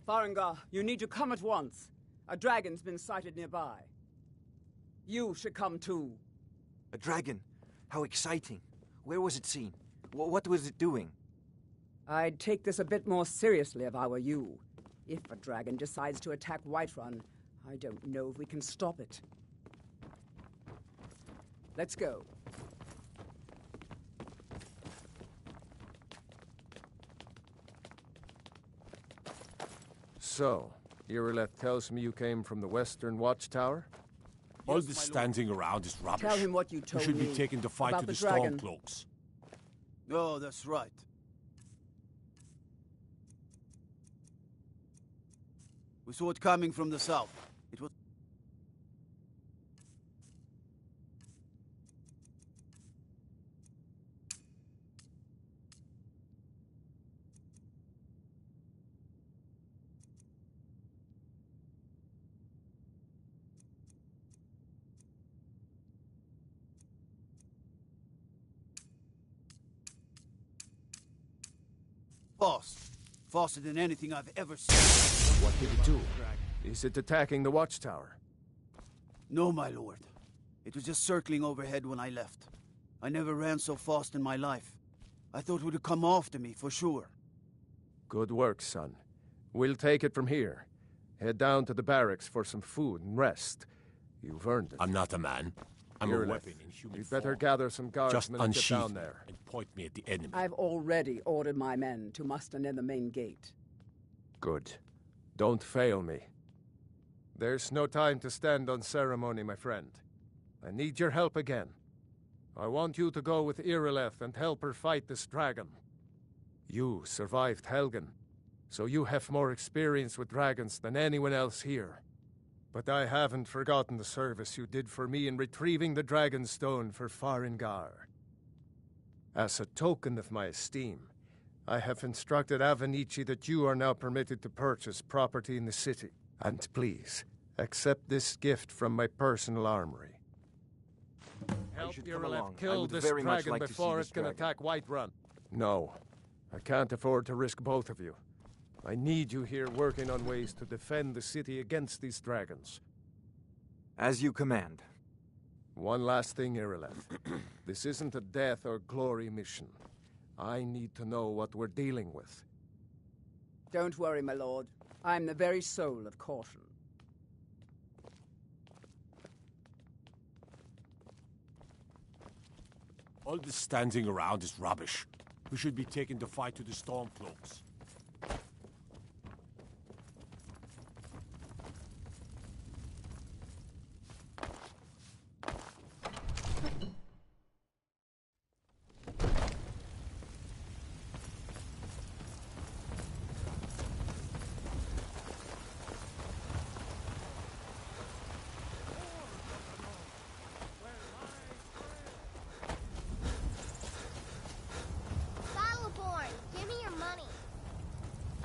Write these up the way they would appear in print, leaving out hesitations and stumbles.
Farengar, you need to come at once. A dragon's been sighted nearby. You should come too. A dragon? How exciting. Where was it seen? What was it doing? I'd take this a bit more seriously if I were you. If a dragon decides to attack Whiterun, I don't know if we can stop it. Let's go. So, Irileth tells me you came from the Western Watchtower? All this standing around is rubbish. Tell him what you told We should me be taken to fight about to the dragon. Stormcloaks. Oh, that's right. We saw it coming from the south. It was... Fast. Faster than anything I've ever seen. What did it do? Is it attacking the Watchtower? No, my lord. It was just circling overhead when I left. I never ran so fast in my life. I thought it would come after me, for sure. Good work, son. We'll take it from here. Head down to the barracks for some food and rest. You've earned it. I'm not a man. I'm a Irileth, weapon in human you better form. gather some Just guardsmen and get unsheath down me there. and point me at the enemy. I've already ordered my men to muster near the main gate. Good. Don't fail me. There's no time to stand on ceremony, my friend. I need your help again. I want you to go with Irileth and help her fight this dragon. You survived Helgen, so you have more experience with dragons than anyone else here. But I haven't forgotten the service you did for me in retrieving the Dragon Stone for Farengar. As a token of my esteem, I have instructed Avenici that you are now permitted to purchase property in the city. And please, accept this gift from my personal armory. Help Irileth kill this dragon before it can attack Whiterun. No, I can't afford to risk both of you. I need you here working on ways to defend the city against these dragons. As you command. One last thing, Irileth. This isn't a death or glory mission. I need to know what we're dealing with. Don't worry, my lord. I'm the very soul of caution. All this standing around is rubbish. We should be taken to fight to the Stormcloaks.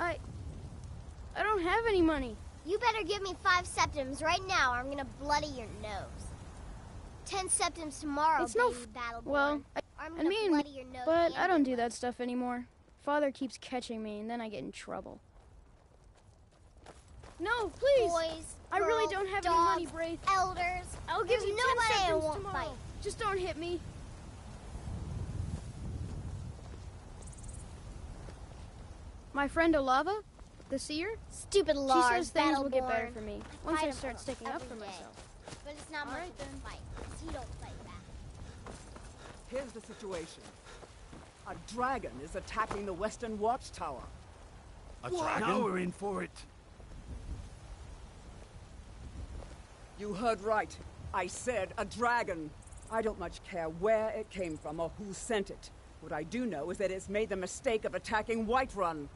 I don't have any money. You better give me 5 septims right now or I'm gonna bloody your nose. 10 septims tomorrow, It's baby, no Battleborn. well, I'm I gonna mean, bloody your nose but and I don't your do leg. that stuff anymore. Father keeps catching me, and then I get in trouble. No, please! Boys, I really girls, don't have dogs, any money, Braith. elders. I'll give There's you 10 nobody I seconds won't tomorrow. fight. Just don't hit me. My friend Olava, the seer, Stupid she Lars, says things will get Battleborn. better for me once Fight I him start sticking up every for day. myself. But it's not All much right, of a then. fight, 'cause he don't fight back. Here's the situation. A dragon is attacking the Western Watchtower. A dragon? Now we're in for it. You heard right. I said a dragon. I don't much care where it came from or who sent it. What I do know is that it's made the mistake of attacking Whiterun.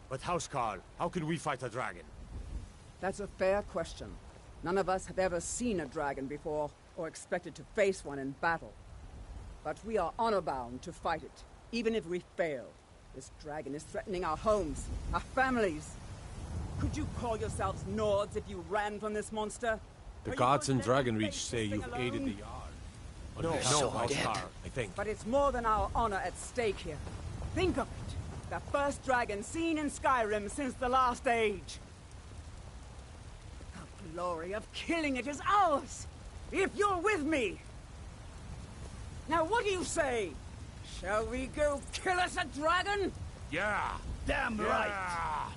But Housecarl, how can we fight a dragon? That's a fair question. None of us have ever seen a dragon before or expected to face one in battle. But we are honor-bound to fight it, even if we fail. This dragon is threatening our homes, our families. Could you call yourselves Nords if you ran from this monster? The Are you gods going and to let Dragon me Reach face say this you've thing aided the alone? Jarl. No, Unless no, Housecarl, Dad. I think. But it's more than our honor at stake here. Think of it. The first dragon seen in Skyrim since the last age. The glory of killing it is ours, if you're with me. Now what do you say? Shall we go kill us a dragon? Yeah! Damn Yeah! right!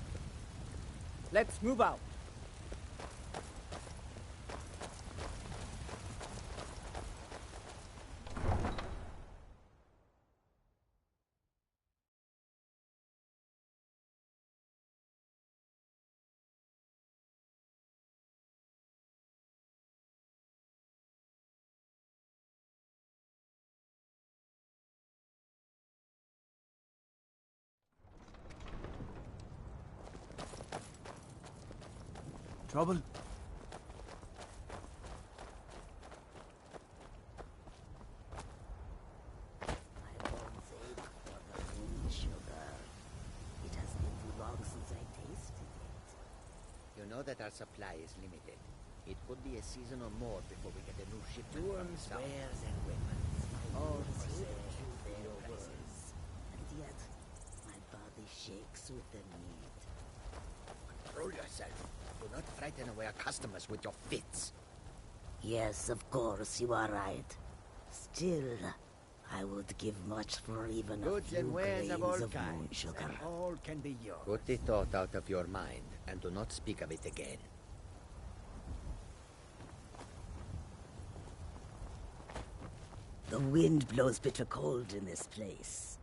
Let's move out. Trouble? I won't say for the moon sugar. It has been too long since I tasted it. You know that our supply is limited. It could be a season or more before we get a new shipment. Dorms, wares, and weapons. All for sale at low prices. And yet, my body shakes with the need. Control yourself. Do not frighten away our customers with your fits. Yes, of course, you are right. Still, I would give much for even Goods a few and wares grains of all moon kinds, sugar. and all can be yours. Put the thought out of your mind, and do not speak of it again. The wind blows bitter cold in this place.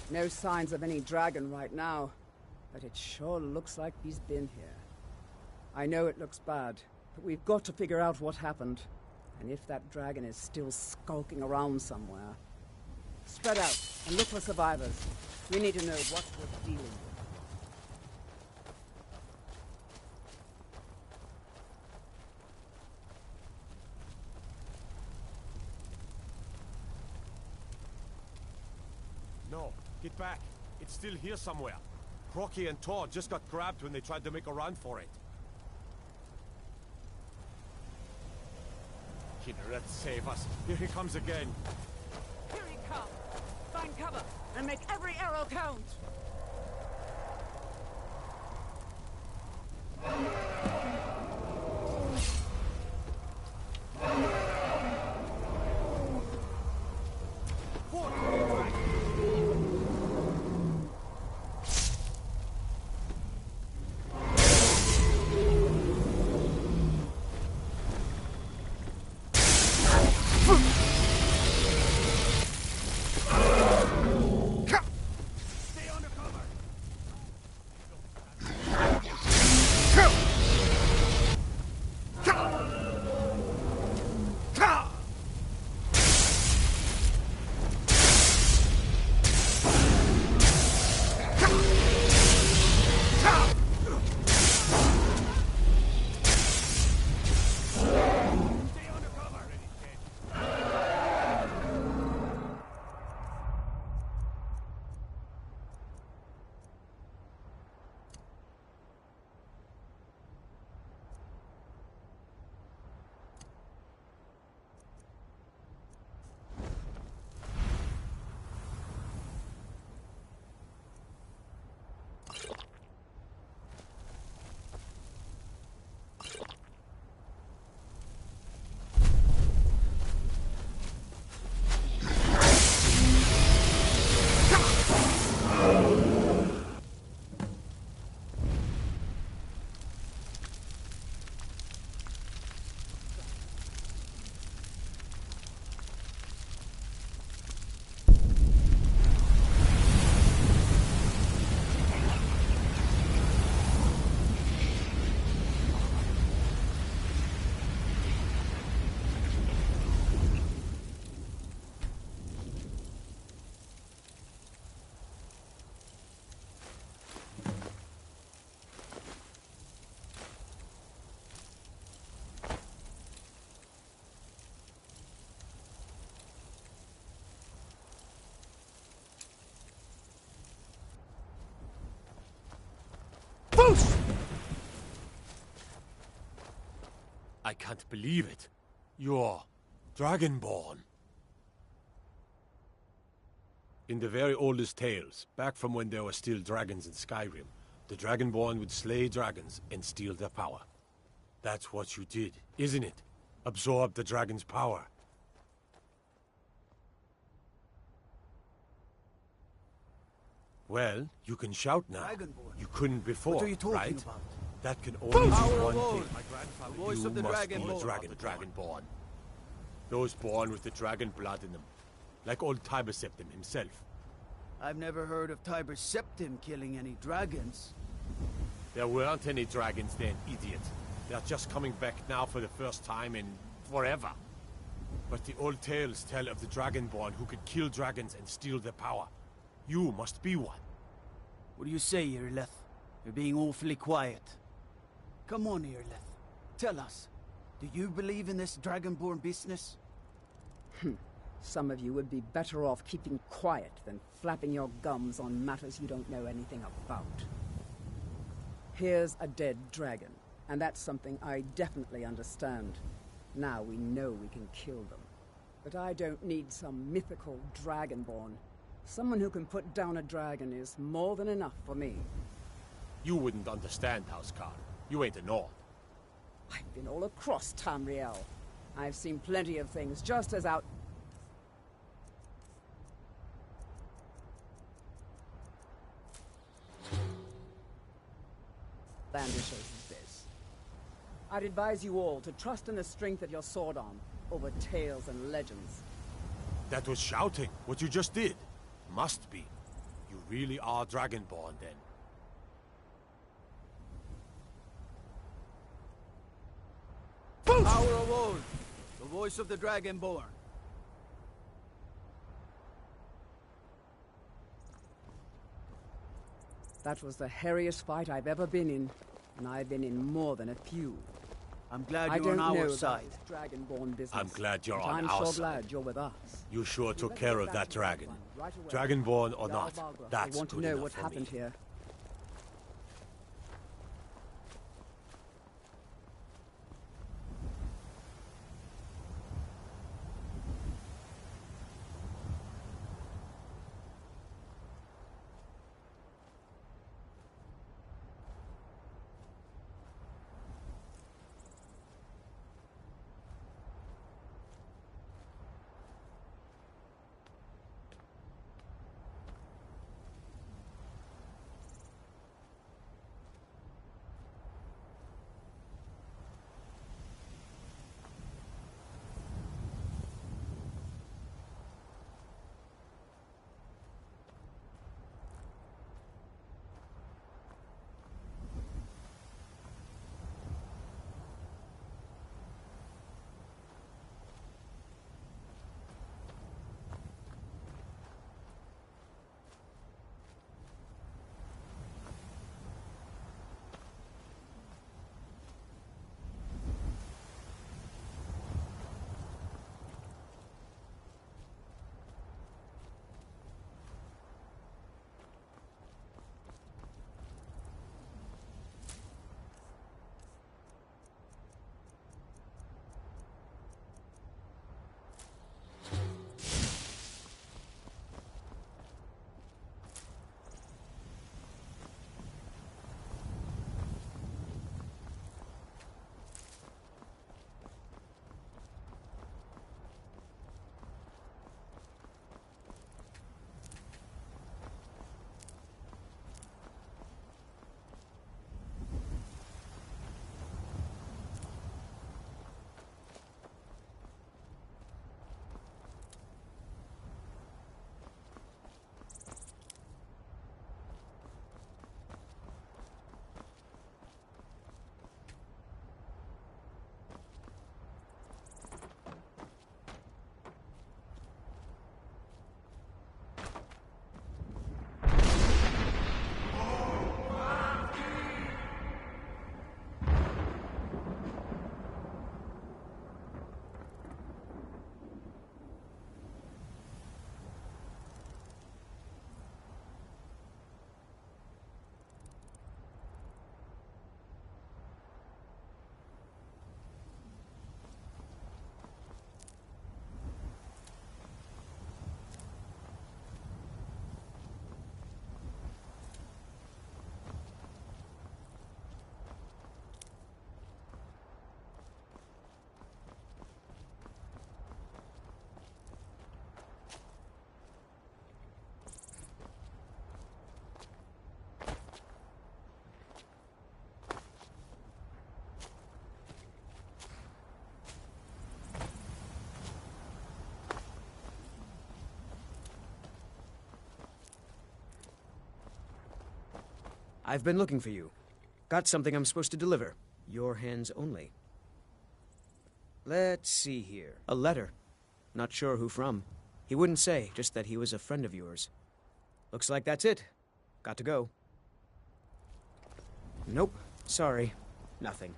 No signs of any dragon right now, but it sure looks like he's been here. I know it looks bad, but we've got to figure out what happened. And if that dragon is still skulking around somewhere. Spread out and look for survivors. We need to know what we're dealing with. No, get back. It's still here somewhere. Crocky and Todd just got grabbed when they tried to make a run for it. Kinneret, save us. Here he comes again. Here he comes! Find cover and make every arrow count! I can't believe it. You're Dragonborn. In the very oldest tales, back from when there were still dragons in Skyrim, the Dragonborn would slay dragons and steal their power. That's what you did, isn't it? Absorb the dragon's power. Well, you can shout now. Dragonborn? You couldn't before, What are you talking right? about? That can only be Power one of old. thing. The voice You of the must be Dragonborn. Dragonborn. Those born with the dragon blood in them. Like old Tiber Septim himself. I've never heard of Tiber Septim killing any dragons. There weren't any dragons then, idiot. They're just coming back now for the first time in forever. But the old tales tell of the Dragonborn who could kill dragons and steal their power. You must be one. What do you say, Irileth? You're being awfully quiet. Come on, Irileth. Tell us. Do you believe in this Dragonborn business? Some of you would be better off keeping quiet than flapping your gums on matters you don't know anything about. Here's a dead dragon, and that's something I definitely understand. Now we know we can kill them. But I don't need some mythical Dragonborn. Someone who can put down a dragon is more than enough for me. You wouldn't understand, Housecarl. You ain't a Nord. I've been all across Tamriel. I've seen plenty of things just as outlandish as this. I'd advise you all to trust in the strength of your sword arm over tales and legends. That was shouting, what you just did. Must be. You really are Dragonborn, then. Power of old. The voice of the Dragonborn. That was the hairiest fight I've ever been in, and I've been in more than a few. I'm glad I you're don't on know our about side. this Dragonborn business. I'm glad you're but on I'm our sure side. glad you're with us. You sure took Let's care get of back that to dragon. one right away. Dragonborn or not, Jarl that's I want to good know enough what for happened me. here. I've been looking for you. Got something I'm supposed to deliver. Your hands only. Let's see here. A letter. Not sure who from. He wouldn't say, just that he was a friend of yours. Looks like that's it. Got to go. Nope. Sorry. Nothing.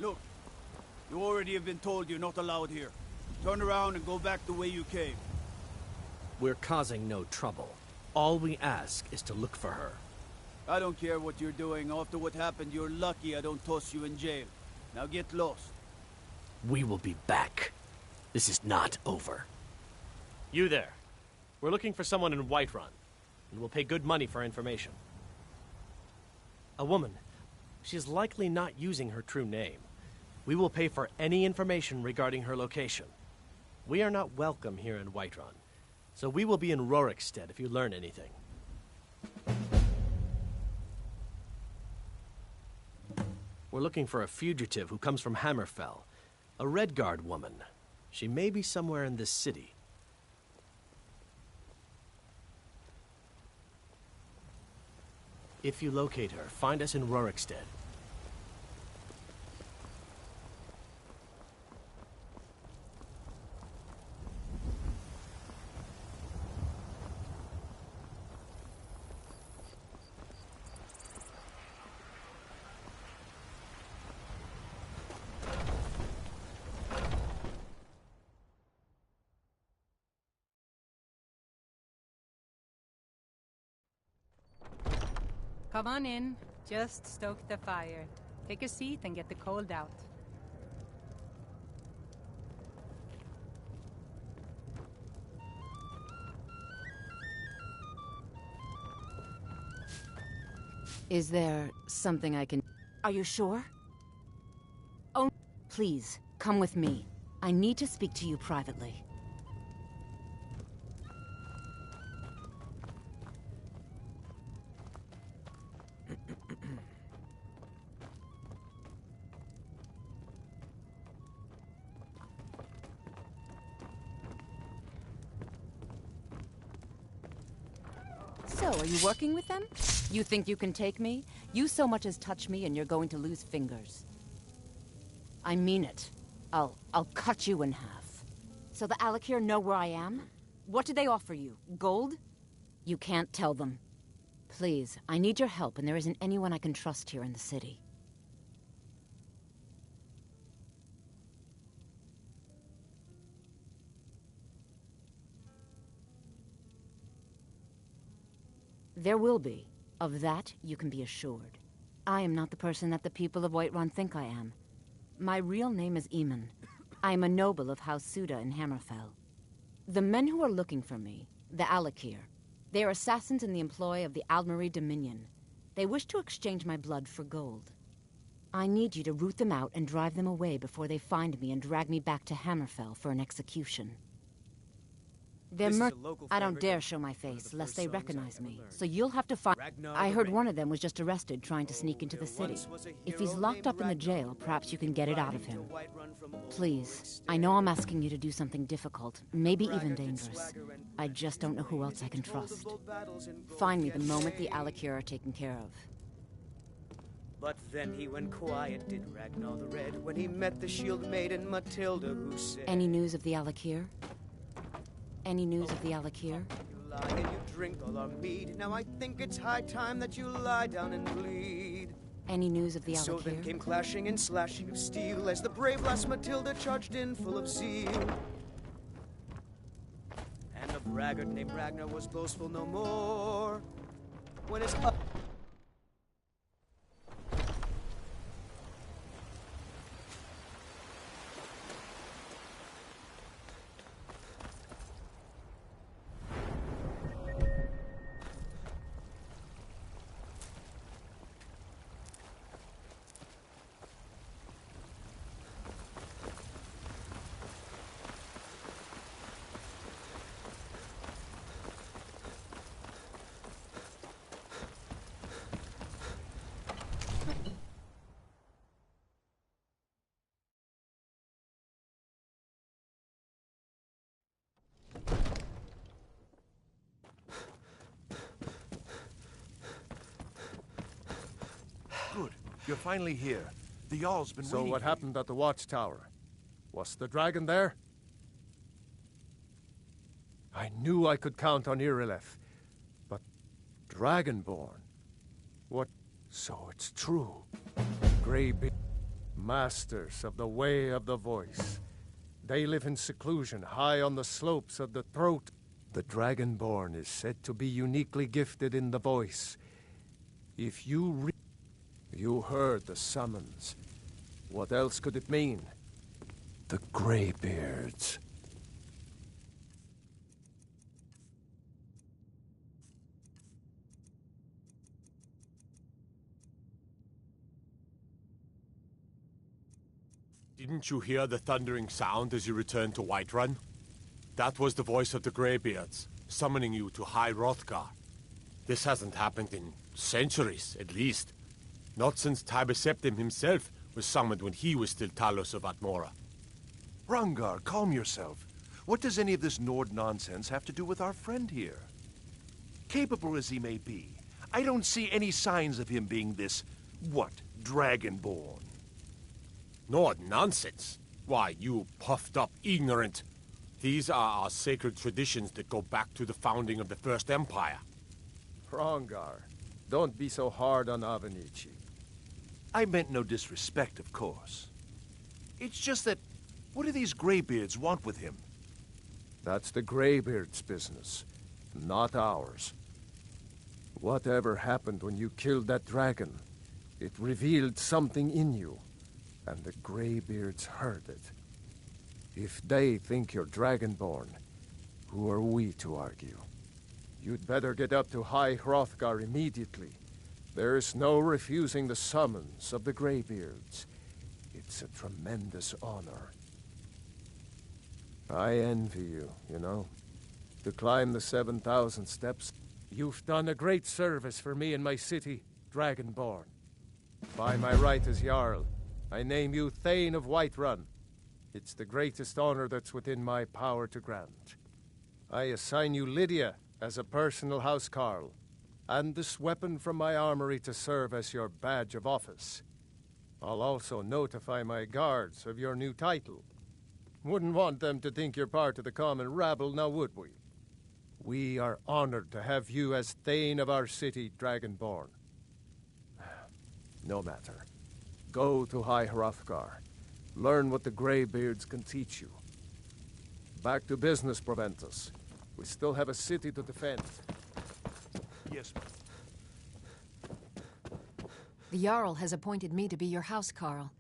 Look, you already have been told you're not allowed here. Turn around and go back the way you came. We're causing no trouble. All we ask is to look for her. I don't care what you're doing. After what happened, you're lucky I don't toss you in jail. Now get lost. We will be back. This is not over. You there. We're looking for someone in Whiterun, and we'll pay good money for information. A woman. She is likely not using her true name. We will pay for any information regarding her location. We are not welcome here in Whiterun, so we will be in Rorikstead if you learn anything. We're looking for a fugitive who comes from Hammerfell. A Redguard woman. She may be somewhere in this city. If you locate her, find us in Rorikstead. Come on in. Just stoke the fire. Take a seat and get the cold out. Is there something I can... Are you sure? Oh, please, come with me. I need to speak to you privately. So, are you working with them? You think you can take me? You so much as touch me and you're going to lose fingers. I mean it. I'll cut you in half. So the Alakir know where I am? What do they offer you? Gold? You can't tell them. Please, I need your help and there isn't anyone I can trust here in the city. There will be. Of that, you can be assured. I am not the person that the people of Whiterun think I am. My real name is Eamon. I am a noble of House Suda in Hammerfell. The men who are looking for me, the Alakir, they are assassins in the employ of the Aldmeri Dominion. They wish to exchange my blood for gold. I need you to root them out and drive them away before they find me and drag me back to Hammerfell for an execution. I don't dare show my face, lest they recognize me. So you'll have to find... I heard one of them was just arrested trying to sneak into the city. If he's locked up in the jail, perhaps you can get it out of him. Please, I know I'm asking you to do something difficult, maybe even dangerous. I just don't know who else I can trust. Find me the moment the Alakir are taken care of. But then he went quiet, did Ragnar the Red, when he met the shield maiden Matilda, who said... Any news of the Alakir? Any news of the Alakir? You lie and you drink all our mead. Now I think it's high time that you lie down and bleed. Any news of the And so Alakir? then came clashing and slashing of steel as the brave lass Matilda charged in full of zeal. And the braggart named Ragnar was boastful no more. When his Good. You're finally here. The Jarl's been So waiting what for happened at the watchtower? Was the dragon there? I knew I could count on Irileth, but Dragonborn? What? So it's true. Greybeard, masters of the way of the voice. They live in seclusion, high on the slopes of the throat. The Dragonborn is said to be uniquely gifted in the voice. If you you heard the summons. What else could it mean? The Greybeards. Didn't you hear the thundering sound as you returned to Whiterun? That was the voice of the Greybeards, summoning you to High Hrothgar. This hasn't happened in centuries, at least. Not since Tiber Septim himself was summoned when he was still Talos of Atmora. Hrongar, calm yourself. What does any of this Nord nonsense have to do with our friend here? Capable as he may be, I don't see any signs of him being this, Dragonborn. Nord nonsense? Why, you puffed up ignorant. These are our sacred traditions that go back to the founding of the First Empire. Hrongar, don't be so hard on Avenici. I meant no disrespect, of course. It's just that, what do these Greybeards want with him? That's the Greybeards' business, not ours. Whatever happened when you killed that dragon, it revealed something in you, and the Greybeards heard it. If they think you're Dragonborn, who are we to argue? You'd better get up to High Hrothgar immediately. There's no refusing the summons of the Greybeards. It's a tremendous honor. I envy you, you know. To climb the 7,000 steps, you've done a great service for me and my city, Dragonborn. By my right as Jarl, I name you Thane of Whiterun. It's the greatest honor that's within my power to grant. I assign you Lydia as a personal housecarl, and this weapon from my armory to serve as your badge of office. I'll also notify my guards of your new title. Wouldn't want them to think you're part of the common rabble, now would we? We are honored to have you as Thane of our city, Dragonborn. No matter. Go to High Hrothgar. Learn what the Greybeards can teach you. Back to business, Proventus. We still have a city to defend. Yes, ma'am. The Jarl has appointed me to be your housecarl.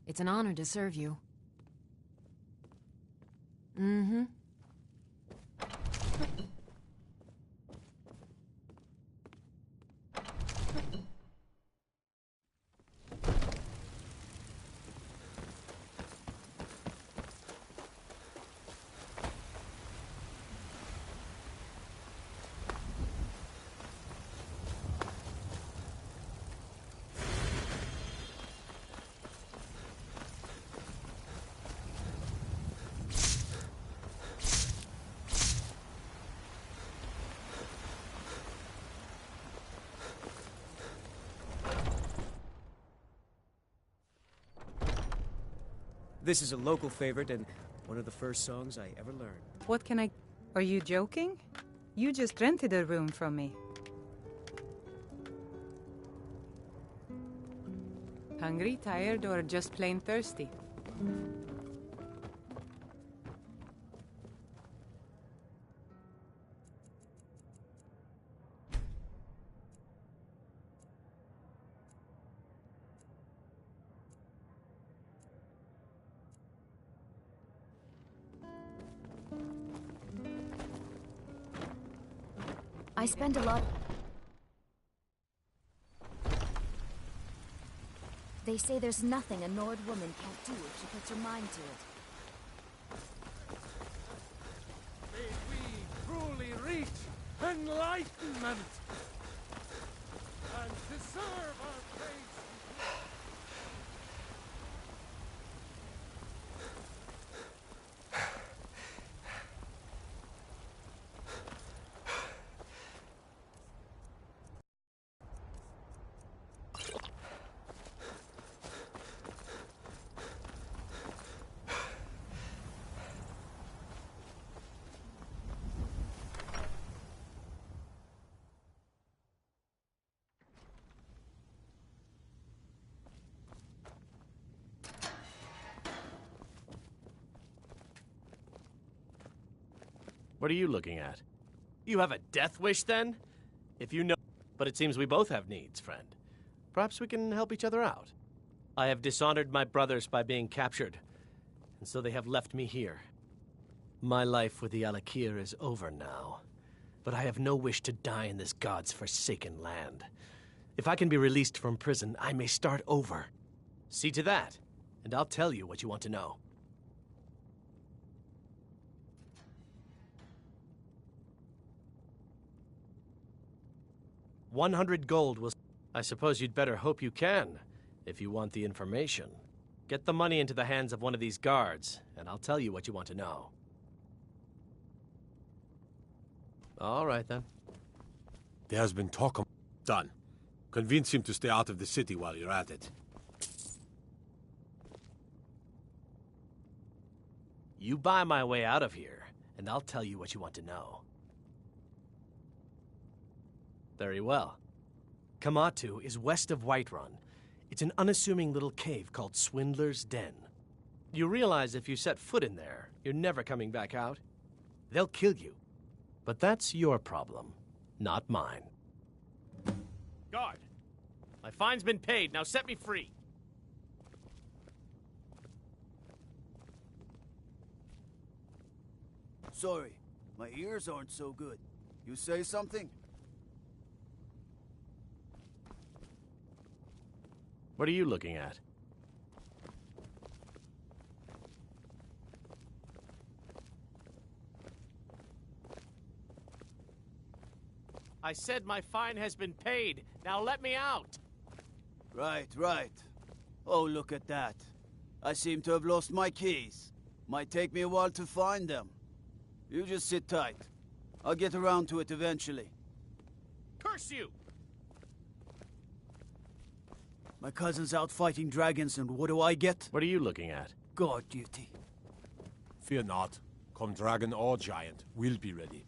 It's an honor to serve you. Mm-hmm. This is a local favorite and one of the first songs I ever learned. What can I... Are you joking? You just rented a room from me. Hungry, tired, or just plain thirsty? I spend a lot... They say there's nothing a Nord woman can't do if she puts her mind to it. May we truly reach enlightenment and deserve our praise. What are you looking at? You have a death wish, then? If you know... But it seems we both have needs, friend. Perhaps we can help each other out. I have dishonored my brothers by being captured, and so they have left me here. My life with the Alakir is over now, but I have no wish to die in this god's forsaken land. If I can be released from prison, I may start over. See to that, and I'll tell you what you want to know. 100 gold will... I suppose you'd better hope you can, if you want the information. Get the money into the hands of one of these guards, and I'll tell you what you want to know. All right, then. There's been talk of... Done. Convince him to stay out of the city while you're at it. You buy my way out of here, and I'll tell you what you want to know. Very well. Kamatu is west of Whiterun. It's an unassuming little cave called Swindler's Den. You realize if you set foot in there, you're never coming back out? They'll kill you. But that's your problem, not mine. Guard! My fine's been paid, now set me free! Sorry, my ears aren't so good. You say something? What are you looking at? I said my fine has been paid. Now let me out! Right, right. Oh, look at that. I seem to have lost my keys. Might take me a while to find them. You just sit tight. I'll get around to it eventually. Curse you! My cousin's out fighting dragons, and what do I get? What are you looking at? Guard duty. Fear not. Come dragon or giant, we'll be ready.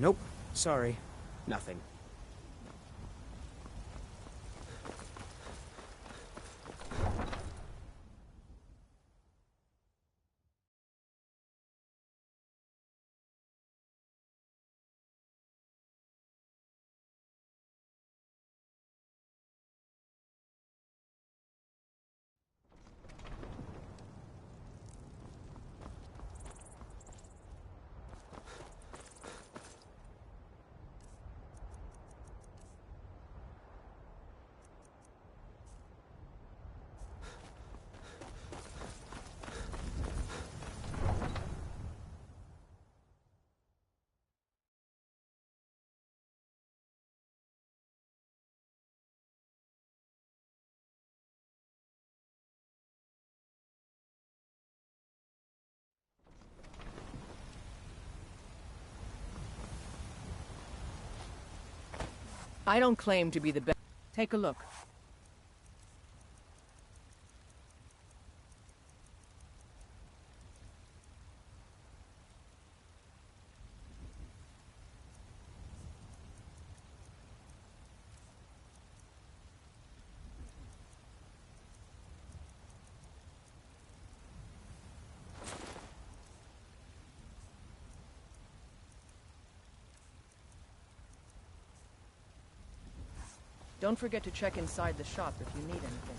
Nope. Sorry. Nothing. I don't claim to be the best. Take a look. Don't forget to check inside the shop if you need anything.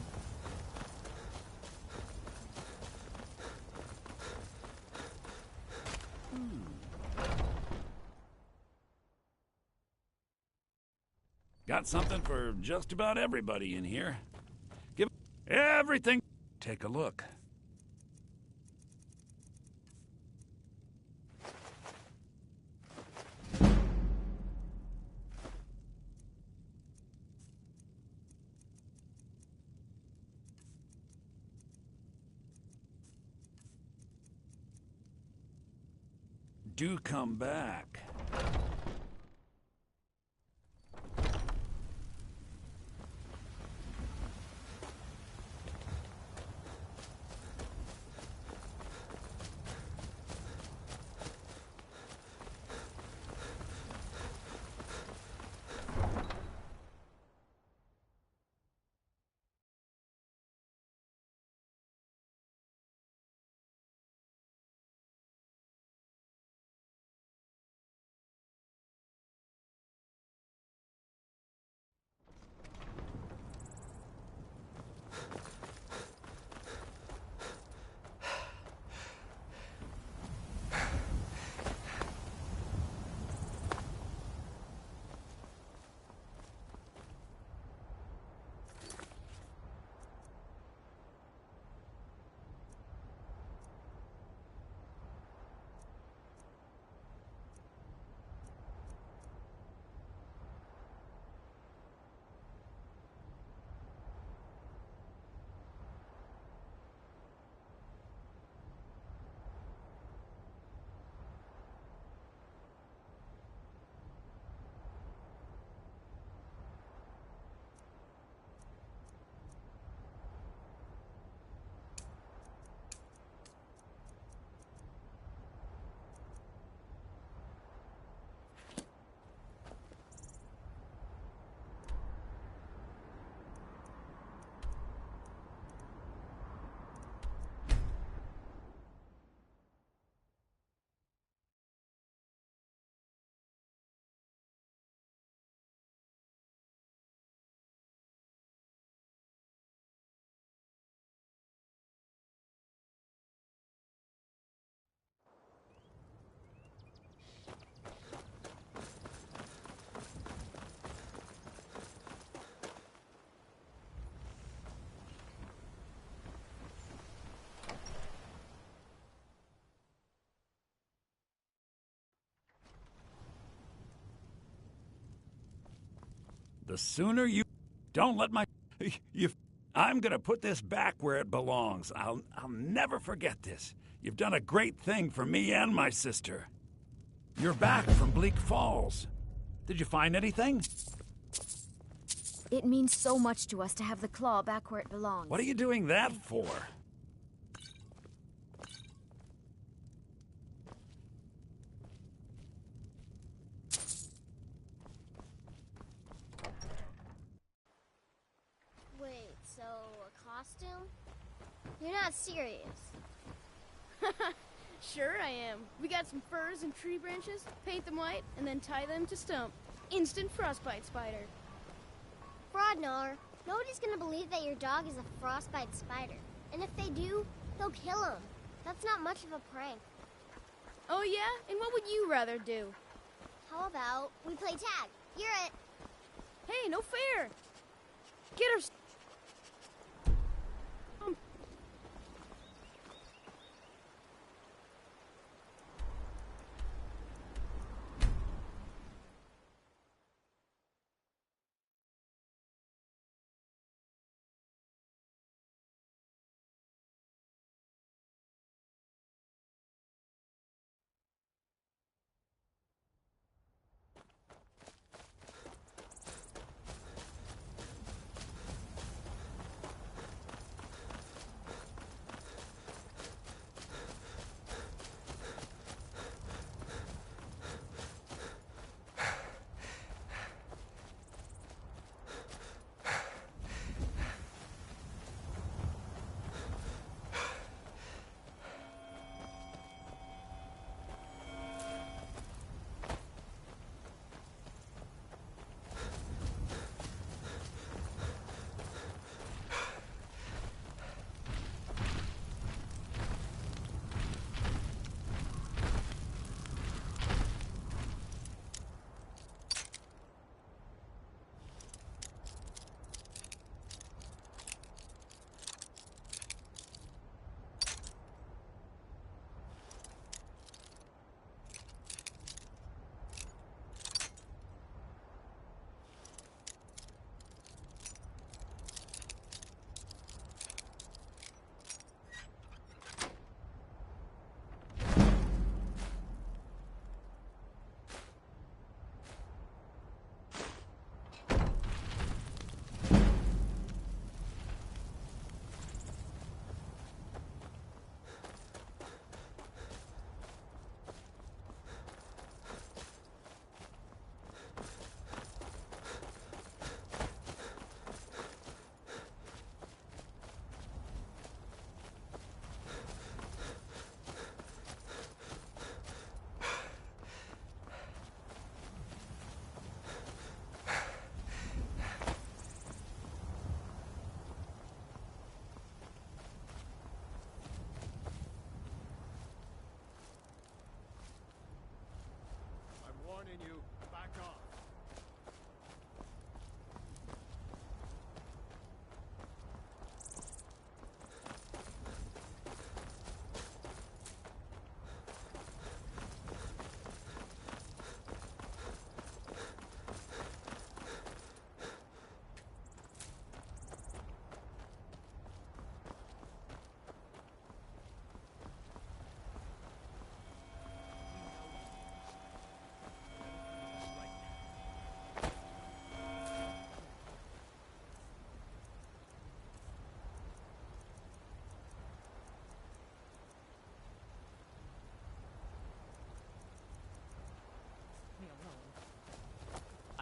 Got something for just about everybody in here. Give everything. Take a look. Do come back. The sooner you... Don't let my... I'm gonna put this back where it belongs. I'll never forget this. You've done a great thing for me and my sister. You're back from Bleak Falls. Did you find anything? It means so much to us to have the claw back where it belongs. What are you doing that for? Wait, so a costume? You're not serious. Sure I am. We got some furs and tree branches, paint them white, and then tie them to stump. Instant frostbite spider. Frodnar, nobody's gonna believe that your dog is a frostbite spider. And if they do, they'll kill him. That's not much of a prank. Oh yeah? And what would you rather do? How about we play tag? You're it. Hey, no fair! Get her...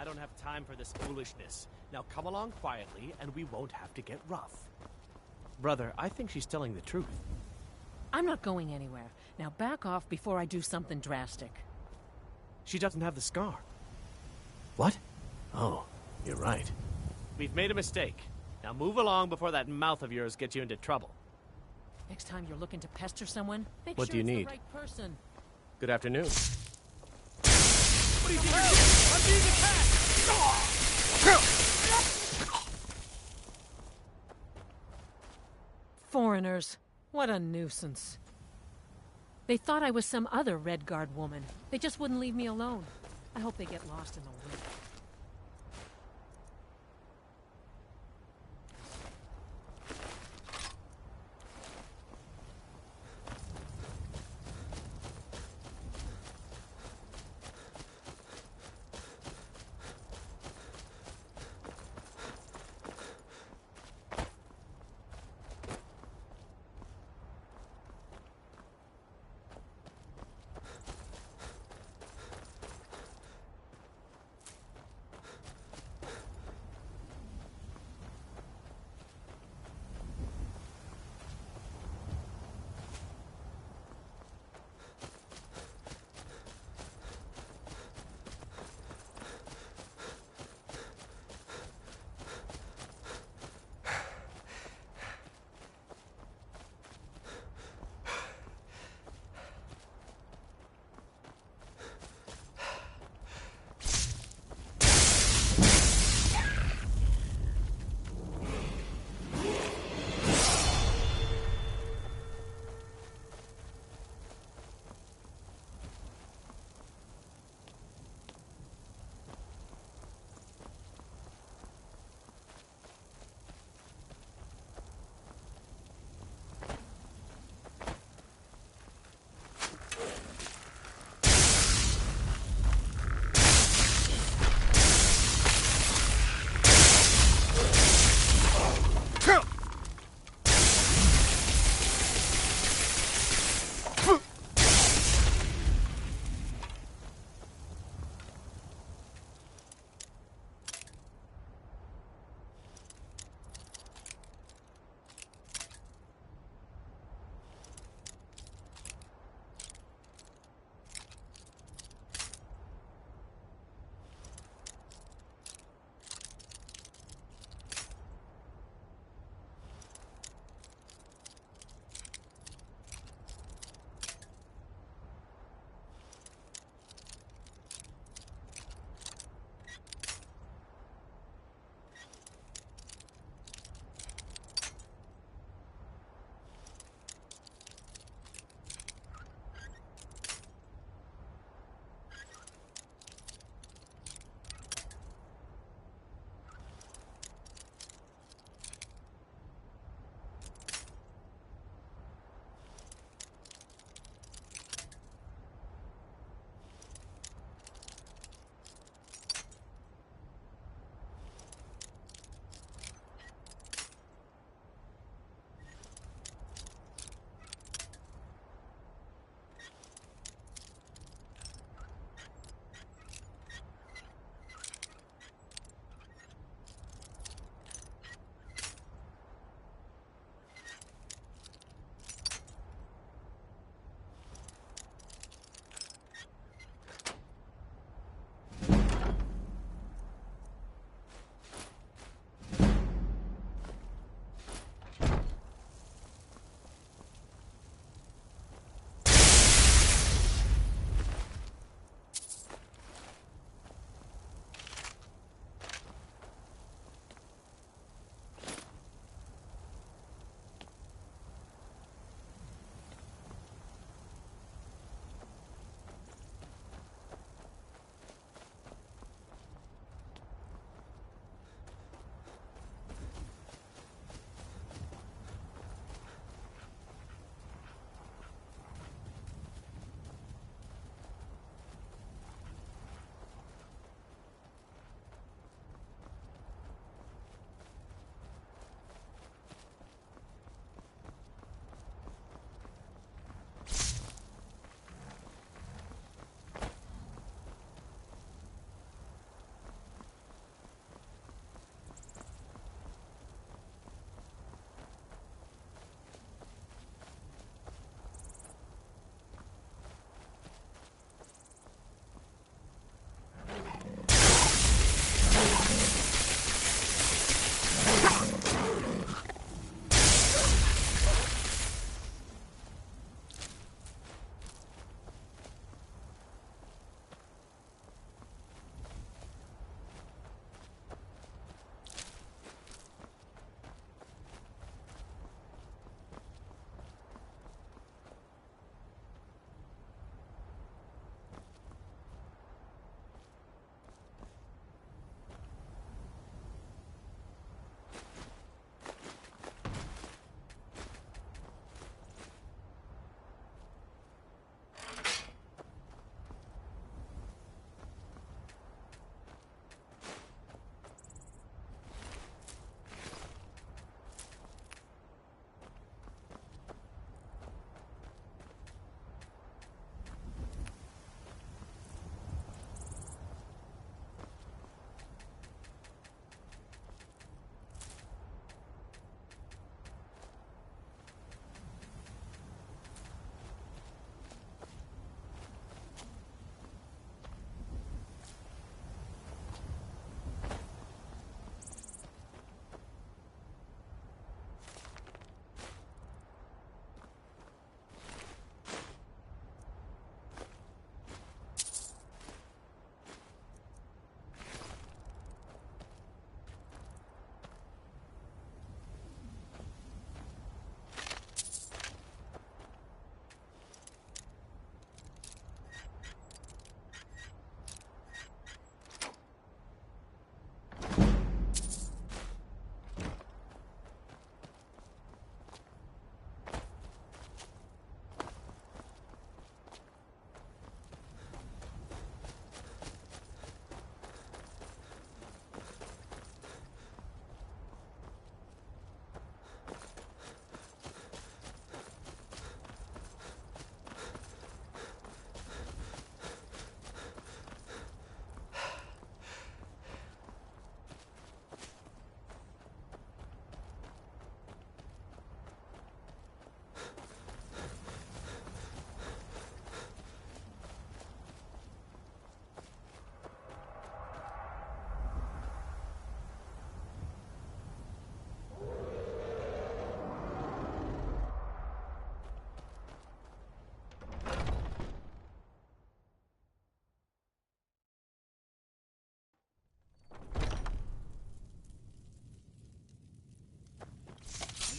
don't have time for this foolishness. Now come along quietly, and we won't have to get rough. Brother, I think she's telling the truth. I'm not going anywhere. Now back off before I do something drastic. She doesn't have the scar. What? Oh, you're right. We've made a mistake. Now move along before that mouth of yours gets you into trouble. Next time you're looking to pester someone, make What sure do you it's need? the right person. Good afternoon. What do you think you're doing? I'm being attacked! Foreigners. What a nuisance. They thought I was some other Red Guard woman. They just wouldn't leave me alone. I hope they get lost in the wind.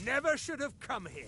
Never should have come here.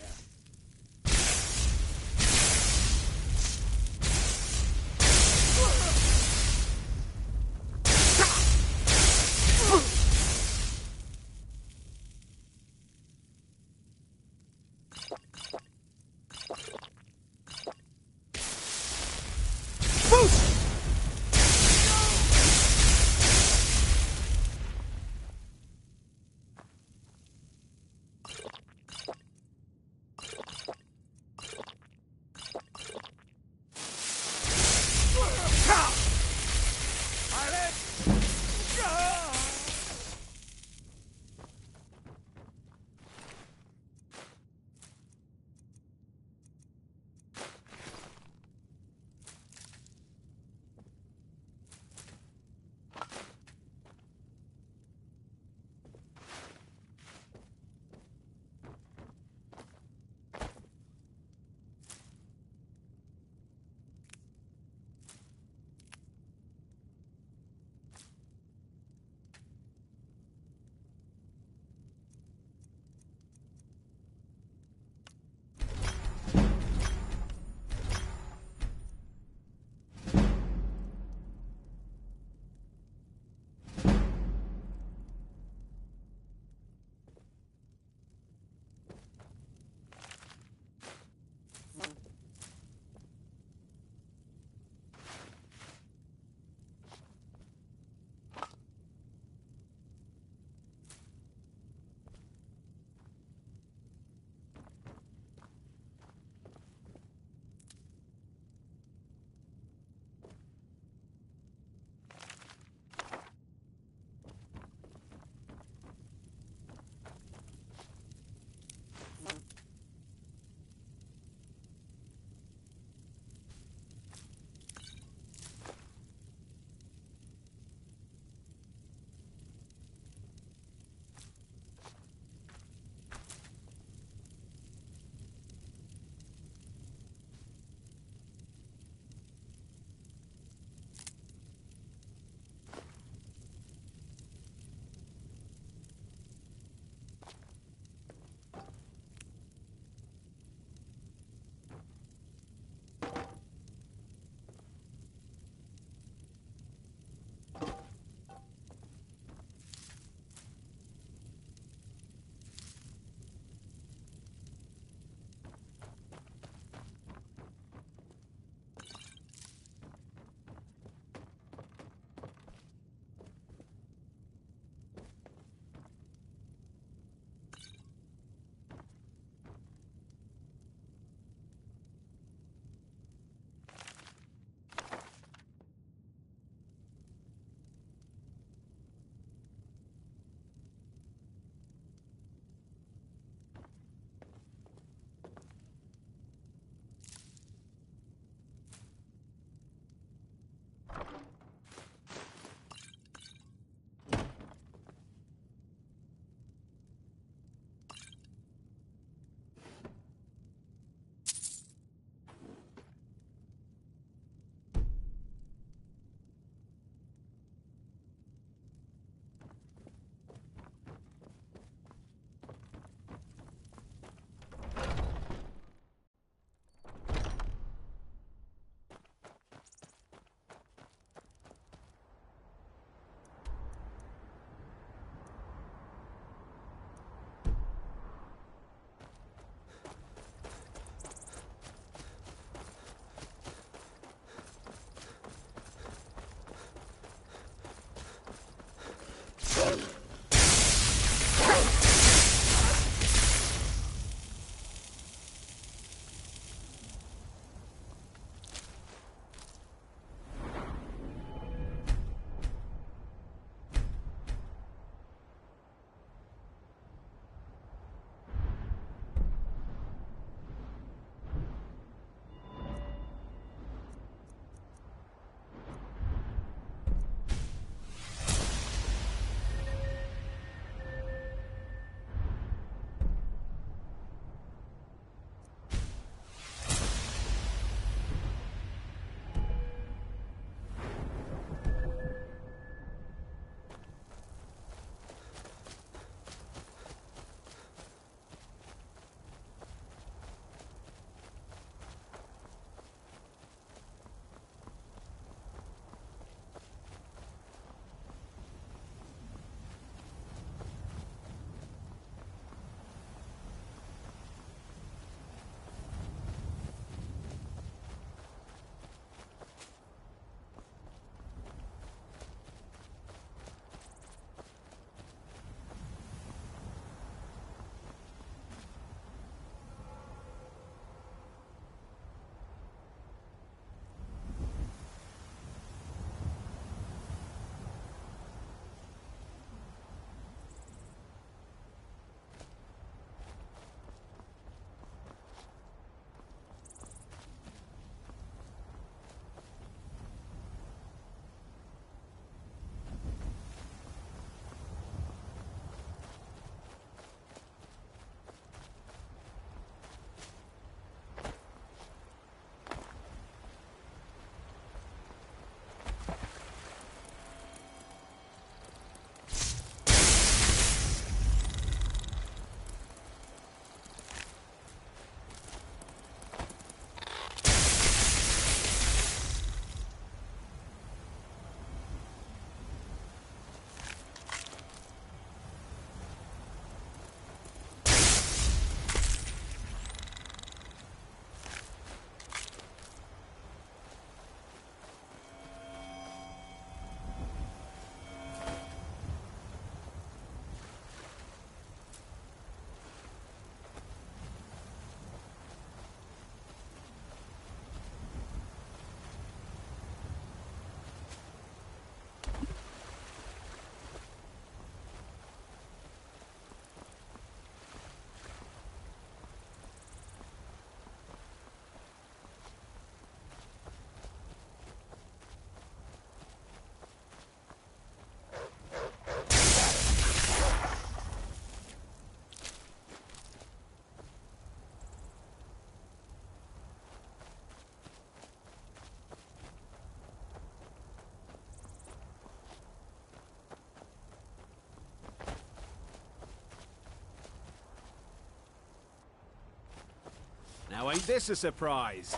ain't this a surprise?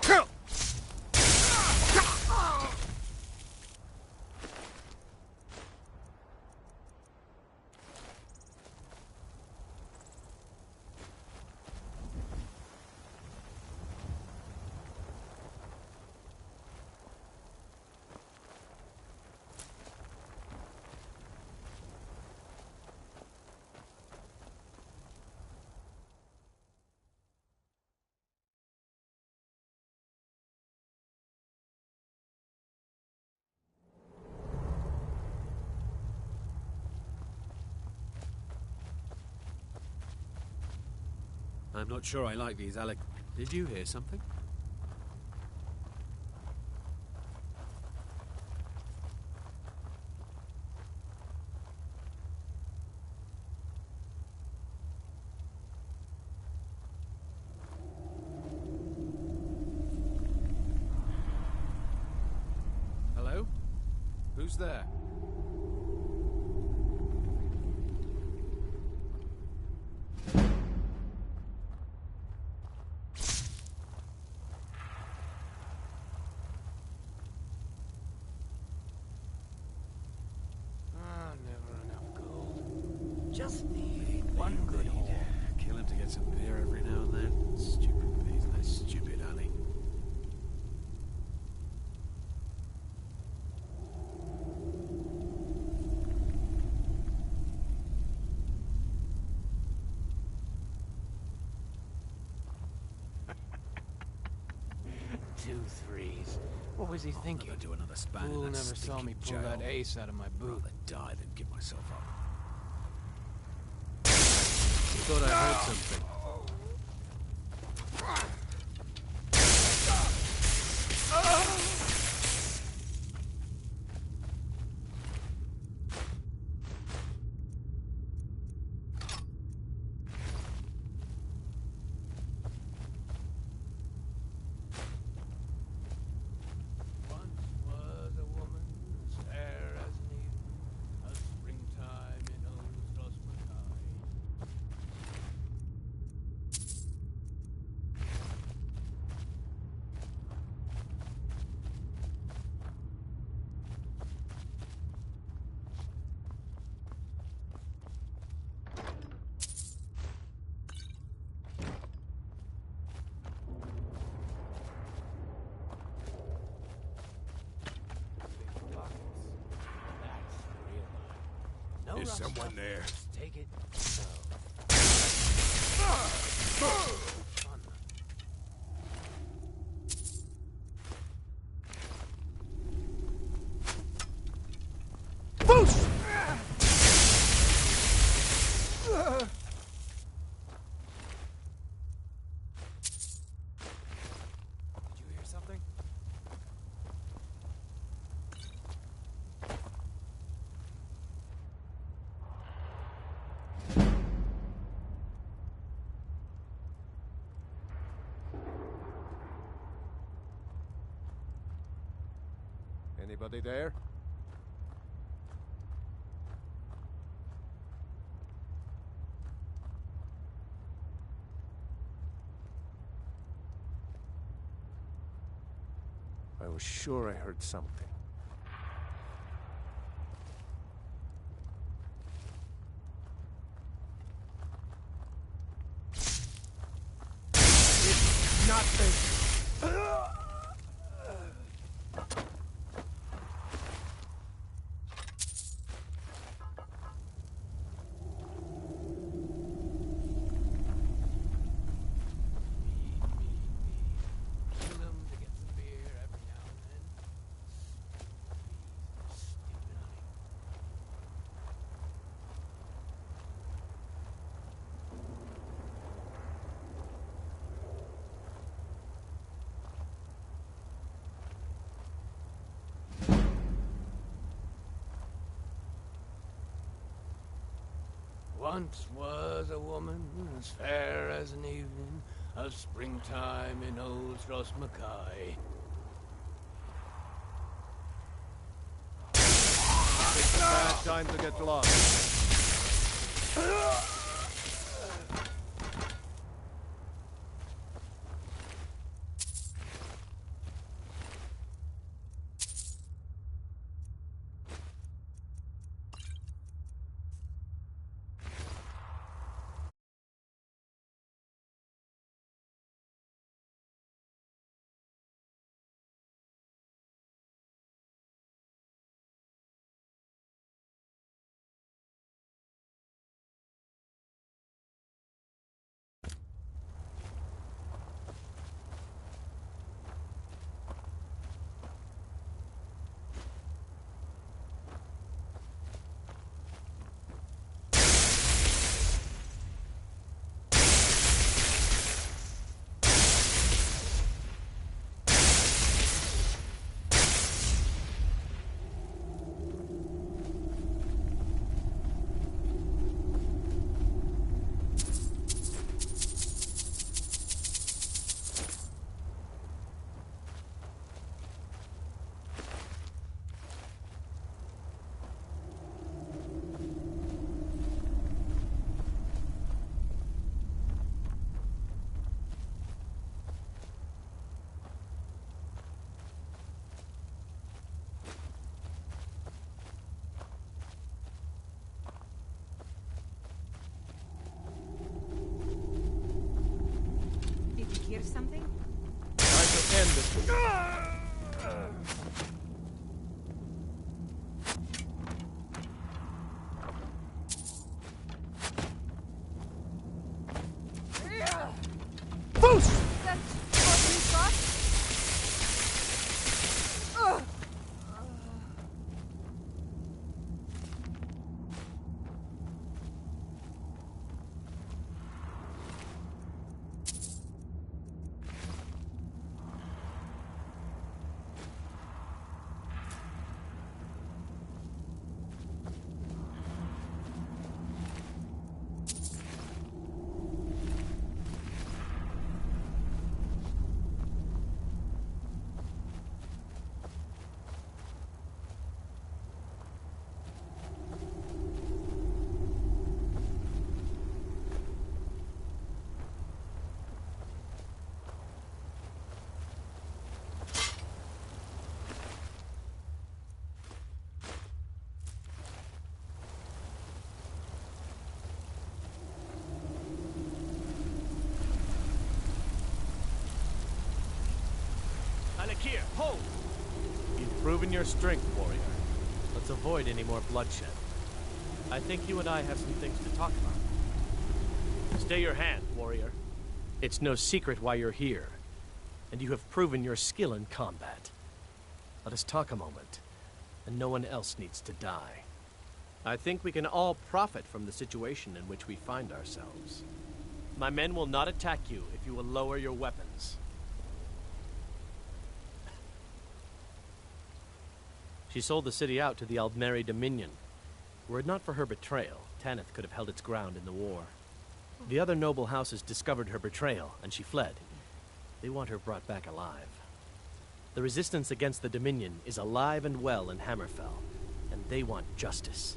I'm not sure I like these, Alec. Did you hear something? Hello? Who's there? Just need one good haul. Kill him to get some beer every now and then. Stupid bees and that stupid alley. Two threes. What was he thinking? I'm gonna do another span. Fool never saw me pull that ace out of my boot. Rather die than give myself up. I thought I heard something. There's someone there. Take it. Boost! Did you hear something? Anybody there? I was sure I heard something. It's not this. Once was a woman as fair as an evening of springtime in old Schloss Mackay. It's a bad time to get lost. Hold! You've proven your strength, warrior. Let's avoid any more bloodshed. I think you and I have some things to talk about. Stay your hand, warrior. It's no secret why you're here, and you have proven your skill in combat. Let us talk a moment, and no one else needs to die. I think we can all profit from the situation in which we find ourselves. My men will not attack you if you will lower your weapons. She sold the city out to the Aldmeri Dominion. Were it not for her betrayal, Tanith could have held its ground in the war. The other noble houses discovered her betrayal, and she fled. They want her brought back alive. The resistance against the Dominion is alive and well in Hammerfell, and they want justice.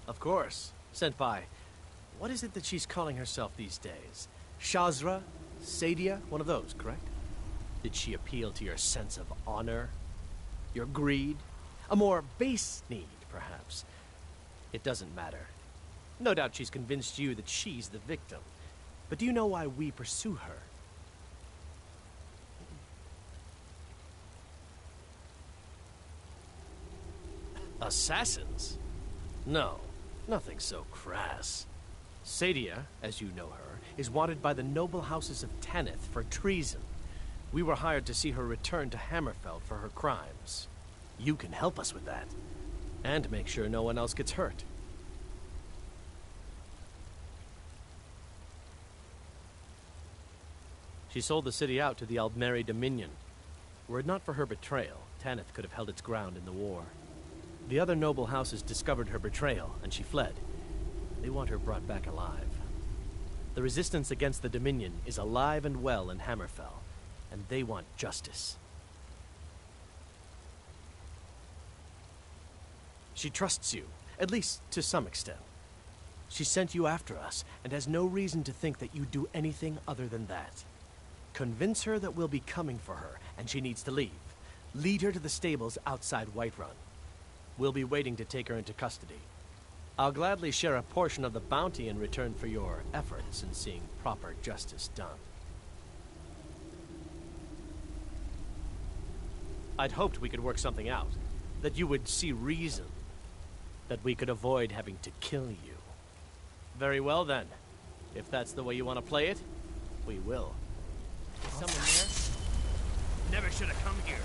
Of course. Senpai, what is it that she's calling herself these days? Shazra? Sadia? One of those, correct? Did she appeal to your sense of honor? Your greed? A more base need, perhaps? It doesn't matter. No doubt she's convinced you that she's the victim. But do you know why we pursue her? Assassins? No, nothing so crass. Sadia, as you know her, is wanted by the noble houses of Tanith for treason. We were hired to see her return to Hammerfell for her crimes. You can help us with that, and make sure no one else gets hurt. She sold the city out to the Aldmeri Dominion. Were it not for her betrayal, Tanith could have held its ground in the war. The other noble houses discovered her betrayal, and she fled. They want her brought back alive. The resistance against the Dominion is alive and well in Hammerfell, and they want justice. She trusts you, at least to some extent. She sent you after us, and has no reason to think that you'd do anything other than that. Convince her that we'll be coming for her, and she needs to leave. Lead her to the stables outside Whiterun. We'll be waiting to take her into custody. I'll gladly share a portion of the bounty in return for your efforts in seeing proper justice done. I'd hoped we could work something out. That you would see reason. That we could avoid having to kill you. Very well then. If that's the way you want to play it, we will. Is someone there? Never should have come here.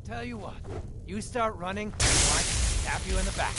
Tell you what, you start running, or I can stab you in the back.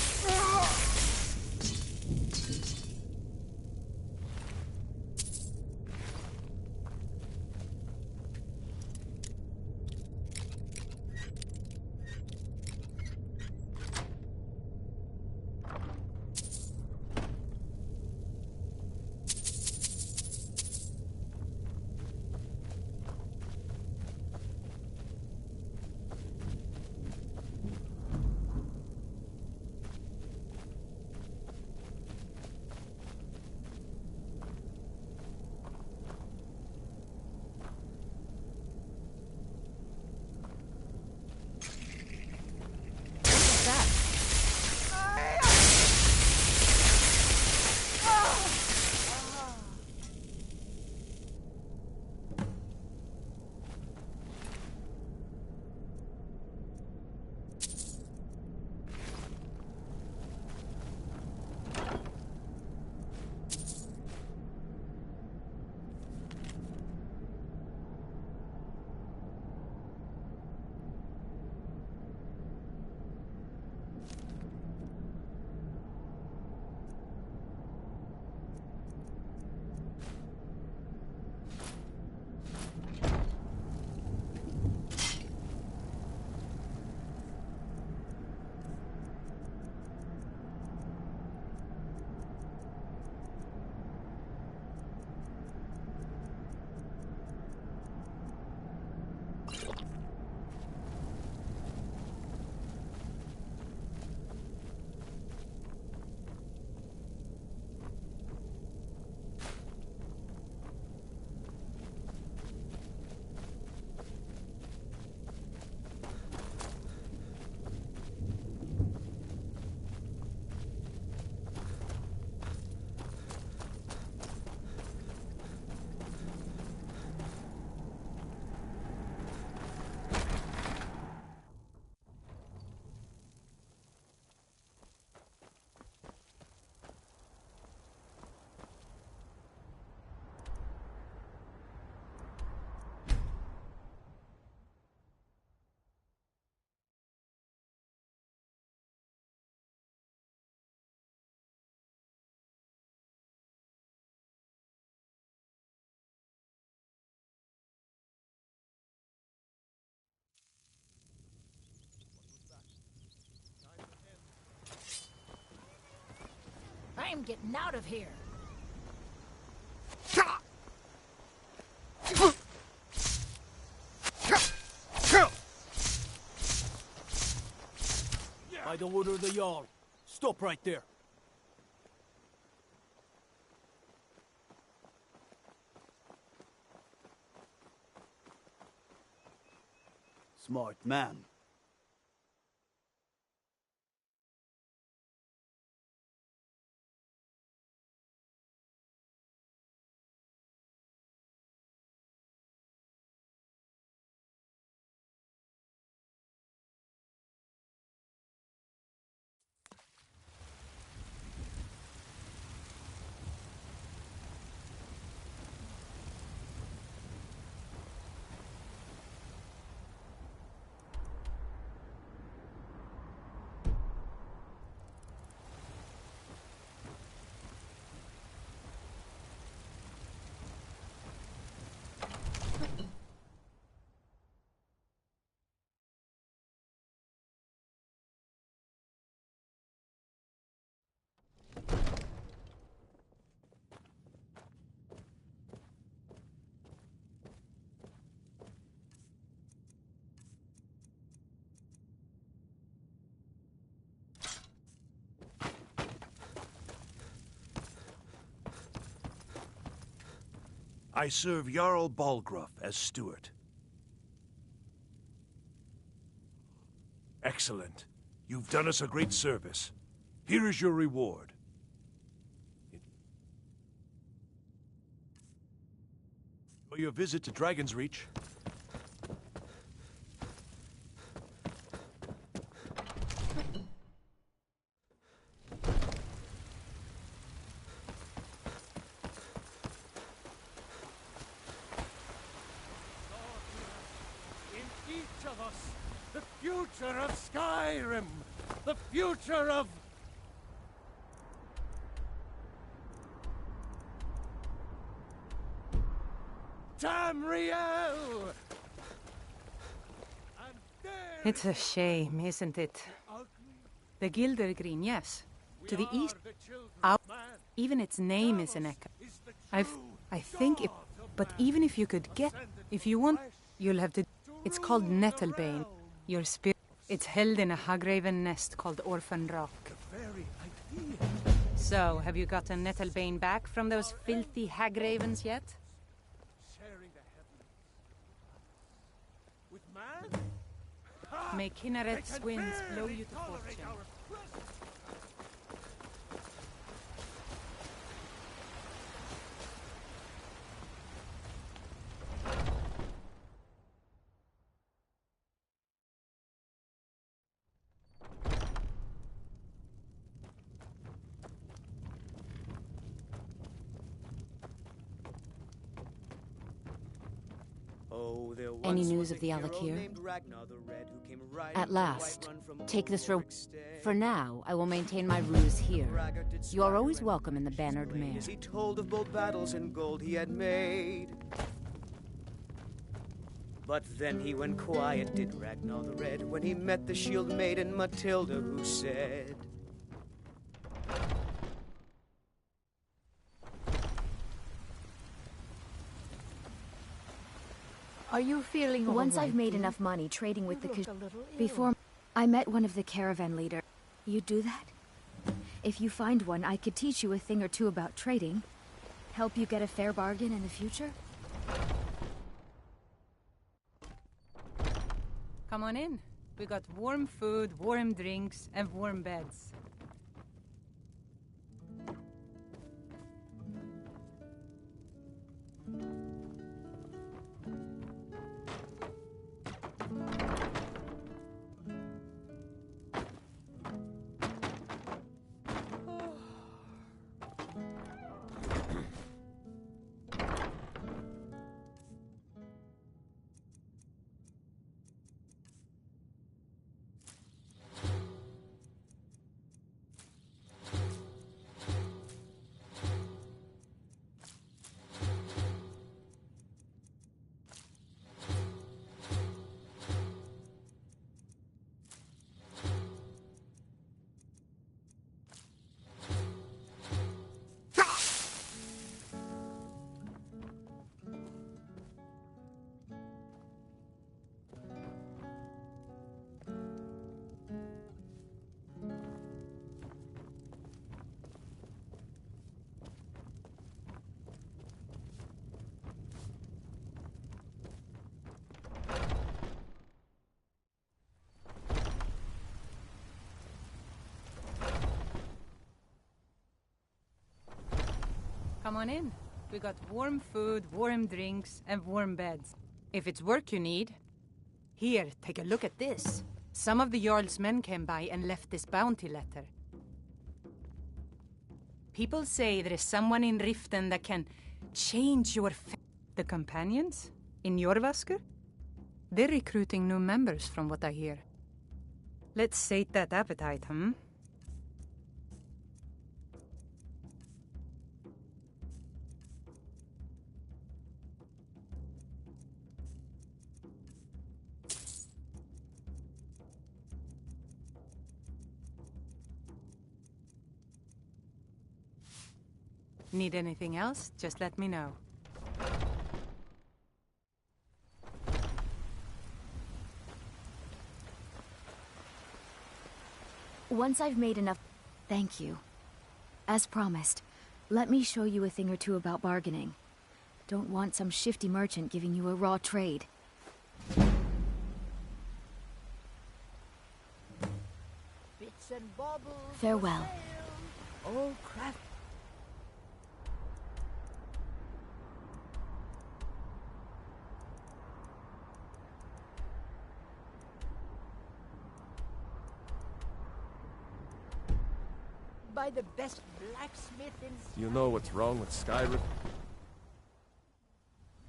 I'm getting out of here. By the order of the Jarl, stop right there. Smart man. I serve Jarl Balgruuf as steward. Excellent. You've done us a great service. Here is your reward. For your visit to Dragon's Reach. In each of us The future of Skyrim! The future of... Tamriel! It's a shame, isn't it? The Gilder Green, yes. To the east, out. Even its name is an echo. I think if... But even if you could get... If you want, you'll have to... It's called Nettlebane. Your spirit... It's held in a Hagraven nest called Orphan Rock. So, have you gotten Nettlebane back from those filthy Hagravens yet? May Kinnaret's winds blow you to fortune. Any news of the Alakir? At last. Take this for... For now, I will maintain my ruse here. You are always welcome in the Bannered Mare. He told of bold battles and gold he had made. But then he went quiet, did Ragnar the Red, when he met the shield maiden Matilda, who said... Are you feeling Once I've made enough money trading with the before I met one of the caravan leaders. You do that? If you find one, I could teach you a thing or two about trading. Help you get a fair bargain in the future? Come on in. We got warm food, warm drinks, and warm beds. Come on in. We got warm food, warm drinks, and warm beds. If it's work you need... Here, take a look at this. Some of the Jarl's men came by and left this bounty letter. People say there is someone in Riften that can change your The companions? In Jorvasker? They're recruiting new members from what I hear. Let's sate that appetite, hmm? Need anything else? Just let me know. Once I've made enough... Thank you. As promised, let me show you a thing or two about bargaining. Don't want some shifty merchant giving you a raw trade. Bits and baubles. Farewell. Oh, crap. By the best blacksmith in... You know what's wrong with Skyrim?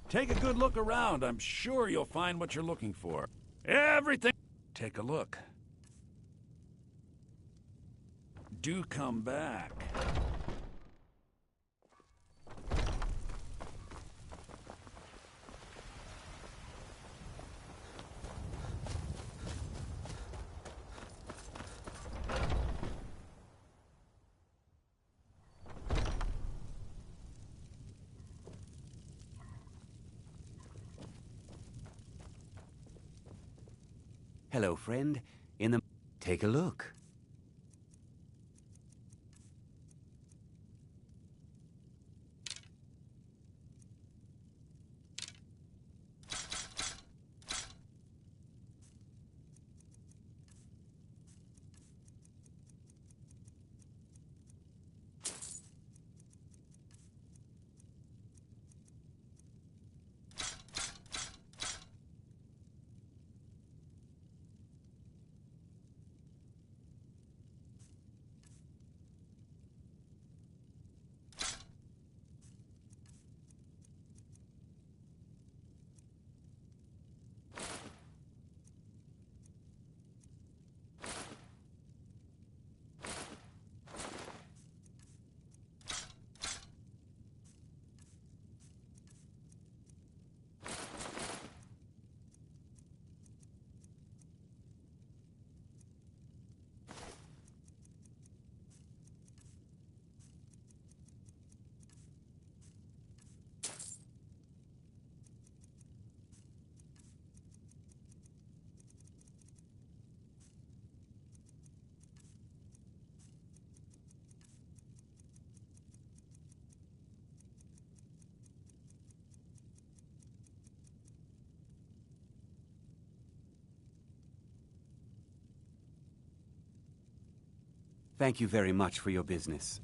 Take a good look around. I'm sure you'll find what you're looking for. Everything... take a look. Do come back. Hello, friend. In the... Take a look. Thank you very much for your business.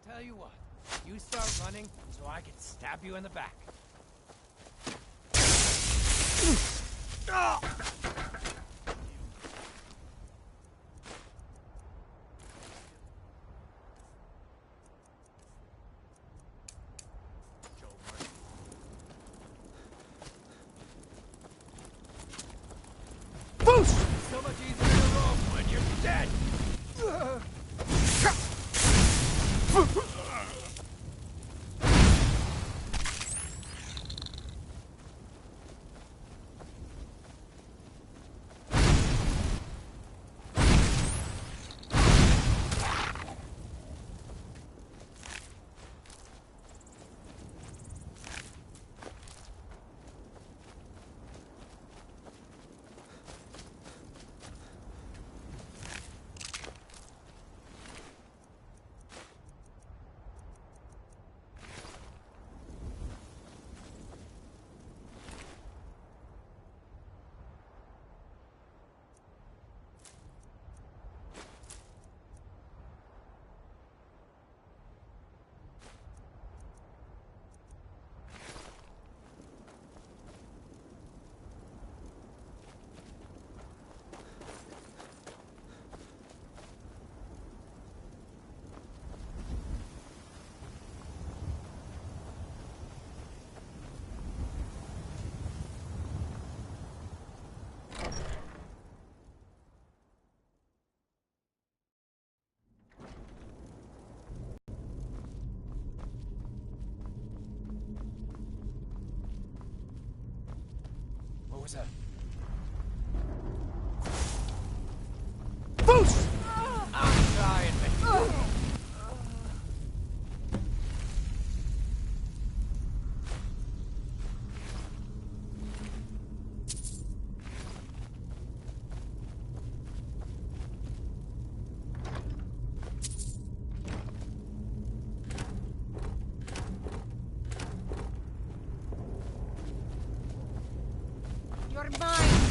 Tell you what, you start running so I can stab you in the back. Boost! So much easier to roll when you're dead. closer. Foos! I'm trying, mate. You're mine!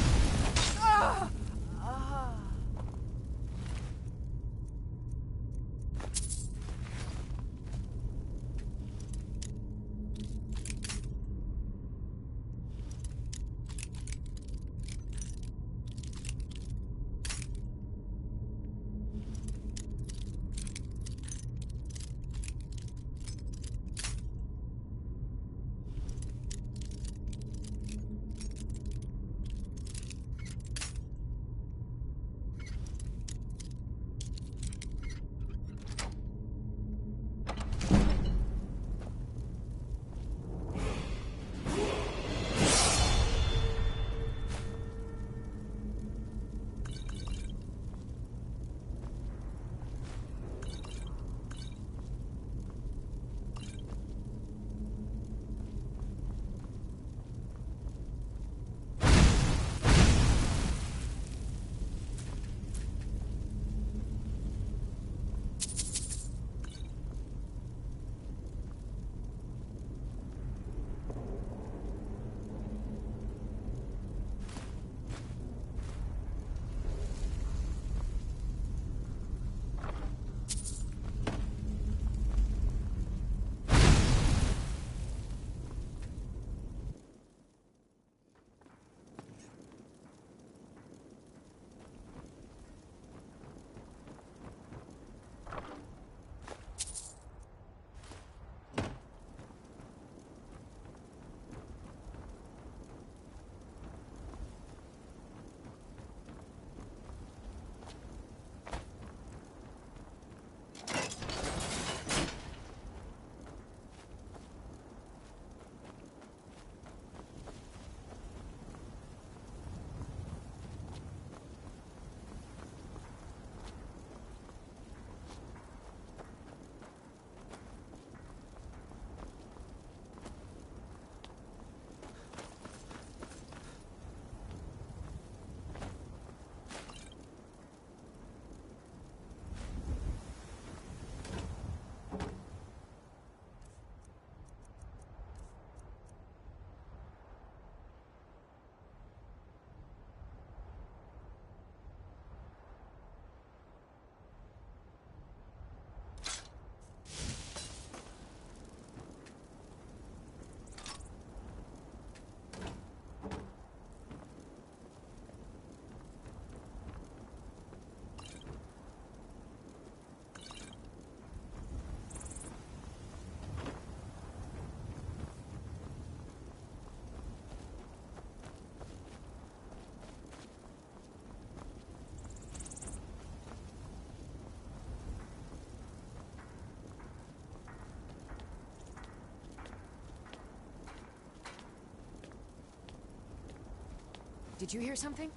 Did you hear something?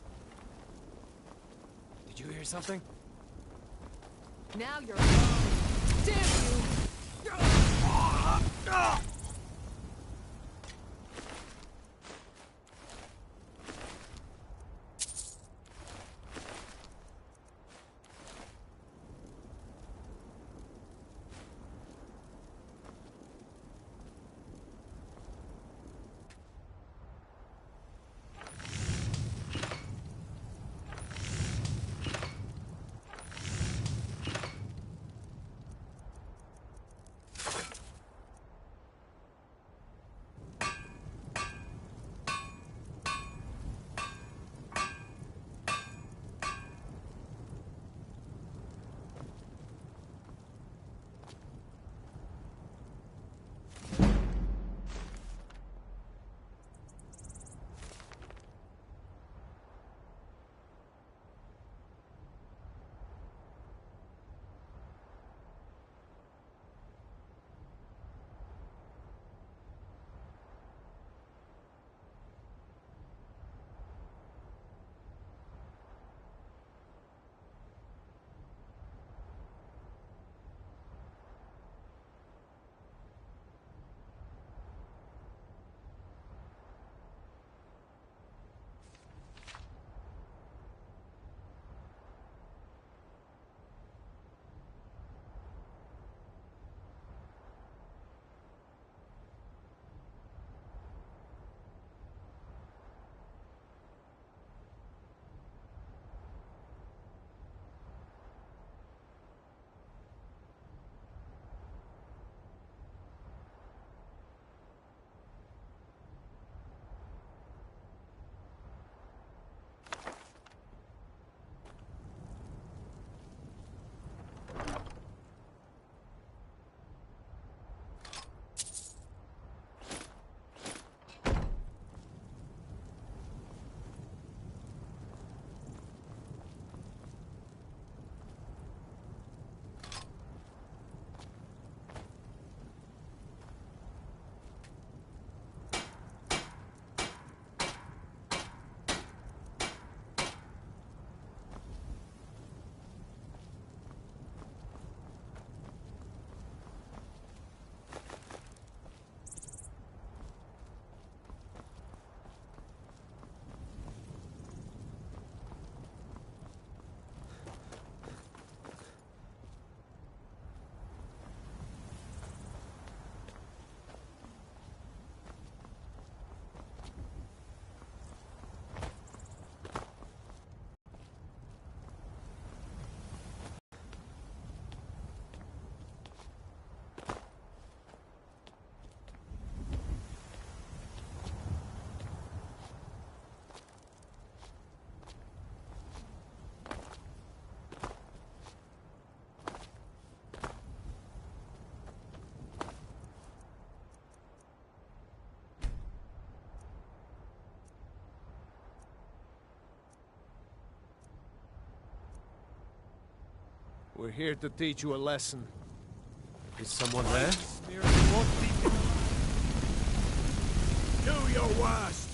Did you hear something? Now you're alone. Damn you! We're here to teach you a lesson. Is someone there? Do your worst!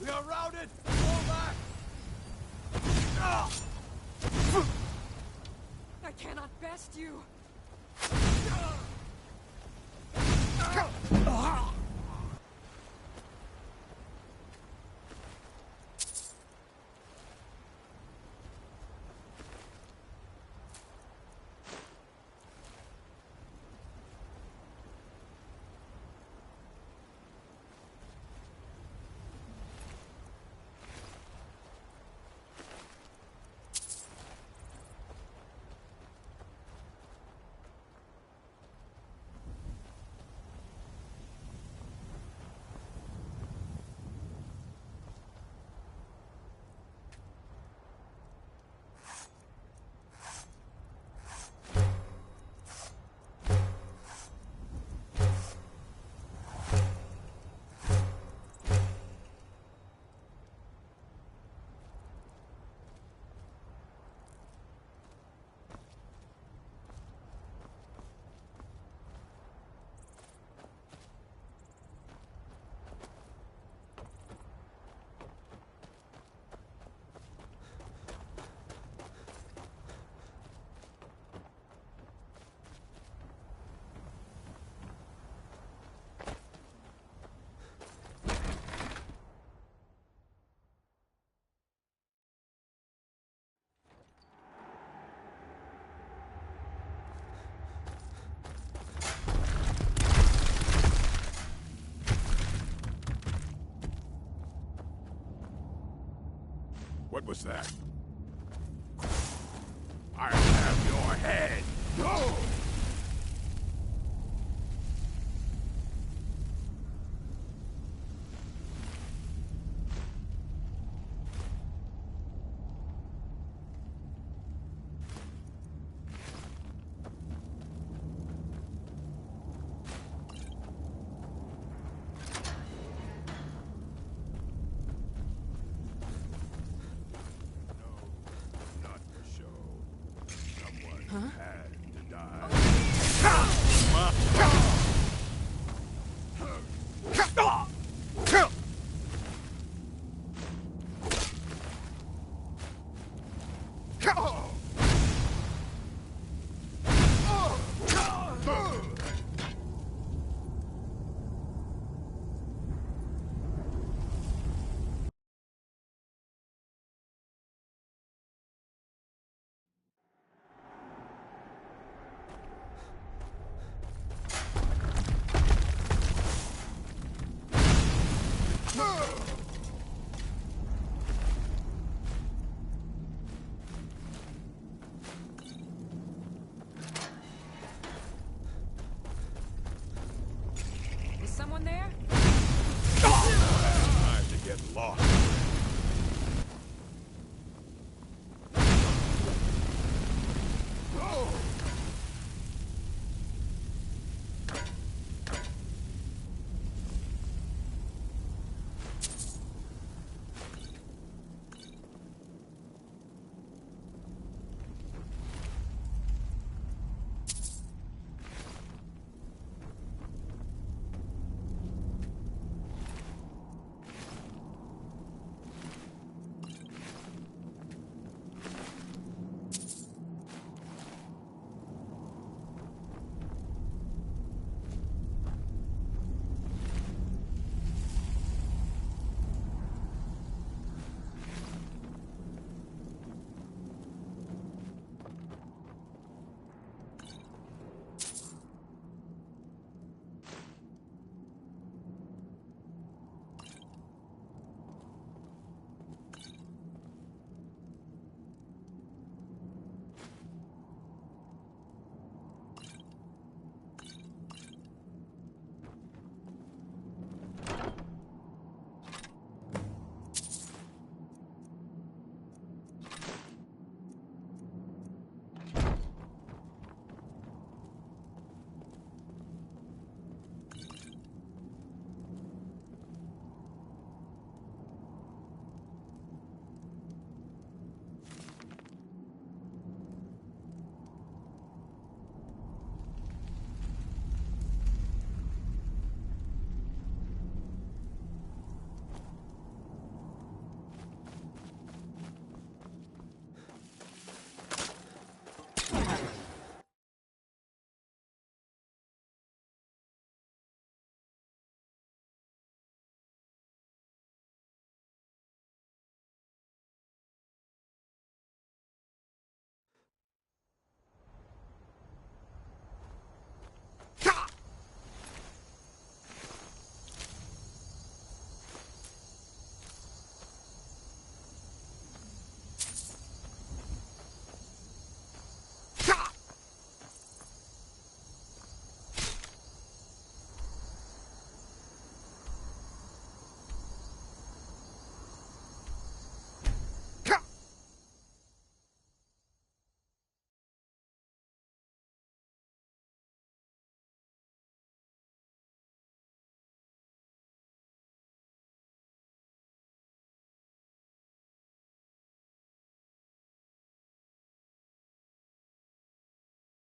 We are routed! Fall back! I cannot best you! was that? I'll have your head! Go! Huh?